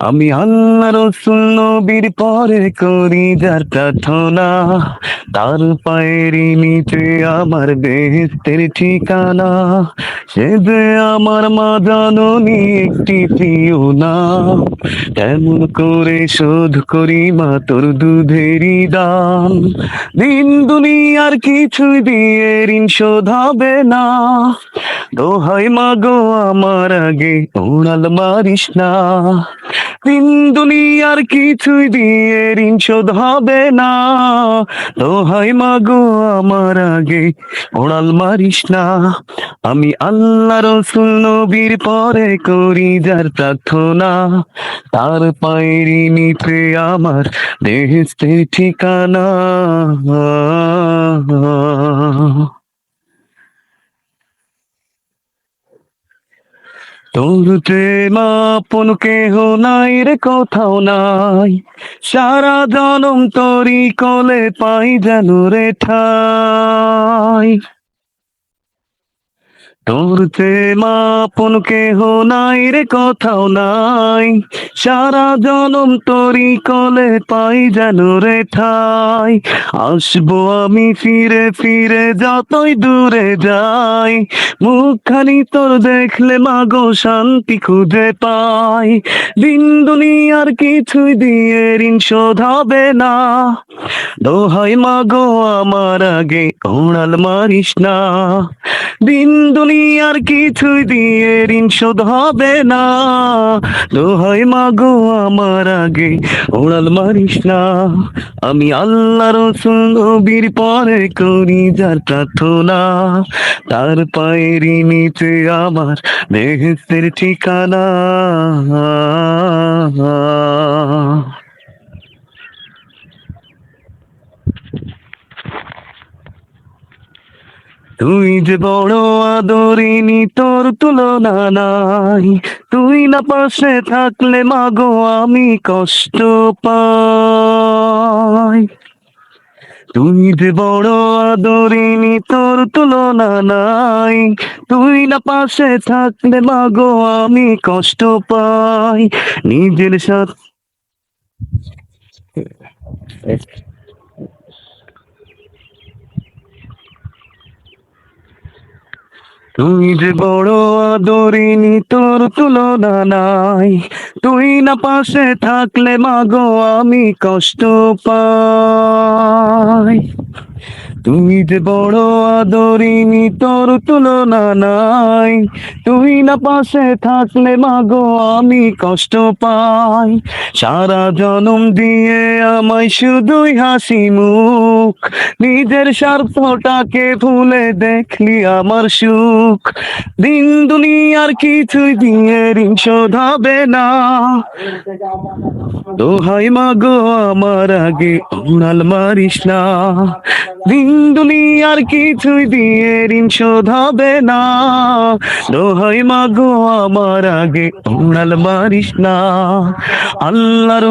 আমি আল্লাহ রসুল নবীর পরে করি যার প্রার্থনা, তার পায়ের নিচে আমার বেহেশতের ঠিকানা। সে যে আমার মা জননী একটি প্রিয় নাম, কেমন করে শোধ করি মা তোর দুধেরই দাম। দিন দুনিয়ার কিছুই দিয়ে ঋণ শোধ হবে না, দোহাই মাগো আমার আগে উড়াল মারিস না। দিন দুনিয়ার কিছুই দিয়ে ঋণ শোধ হবে না, দোহাই মাগো আমার আগে উড়াল মারিস না। আমি আল্লাহ রসুল নবীর পরে করি যার প্রার্থনা, তার পায়ের নিচে আমার বেহেশতের ঠিকানা। তোর প্রেম আপন কেহ নাই রে, কোথাও নাই। সারা জনম তোরি কোলে পাই যেন রে ঠাই। তোর প্রেম আপন কেহ নাই রে, কোথাও নাই। সারা জনম তোরি কোলে পাই যেন রে ঠাই। আসবো আমি ফিরে ফিরে যতই দূরে যাই, মুখখানি তোর দেখলে মাগো শান্তি খুঁজে পাই। দিন দুনিয়ার কিছুই দিয়ে ঋণ শোধ হবে না, দোহাই মাগো আমার আগে উড়াল মারিস না। দিন দুনিয়ার কিছুই দিয়ে ঋণ শোধ হবে না, দোহাই মাগো আমার আগে উড়াল মারিস না। আমি আল্লাহ রসুল নবীর পরে করি যার প্রার্থনা, তার পায়ের নিচে আমার বেহেশতের ঠিকানা। তুই যে বড় আদরিনী, তোর তুলনা নাই। তুই না পাশে থাকলে মাগো আমি কষ্ট পাই। তুই যে বড় আদরিনী, তোর তুলনা নাই। তুই না পাশে থাকলে মাগো আমি কষ্ট পাই। নিজের সাথে তুই যে বড় আদরিনী, তোর তুলনা নাই। তুই না পাশে থাকলে মাগো আমি কষ্ট পাই। তুই যে বড় আদরিনী, তোর তুলনা নাই। তুই না পাশে থাকলে মাগো আমি কষ্ট পাই। সারা জনম দিয়ে আমায় শুধুই হাসি মুখ, নিজের স্বার্থটাকে ভুলে দেখলি আমার সুখ। দিন দুনিয়ার কিছুই দিয়ে ঋণ শোধ হবে না, দোহাই মাগো আমার আগে উড়াল মারিস না। দিন দুনিয়ার কিছুই দিয়ে ঋণ শোধ হবে না, দোহাই মাগো আমার আগে উড়াল মারিস না। আল্লাহর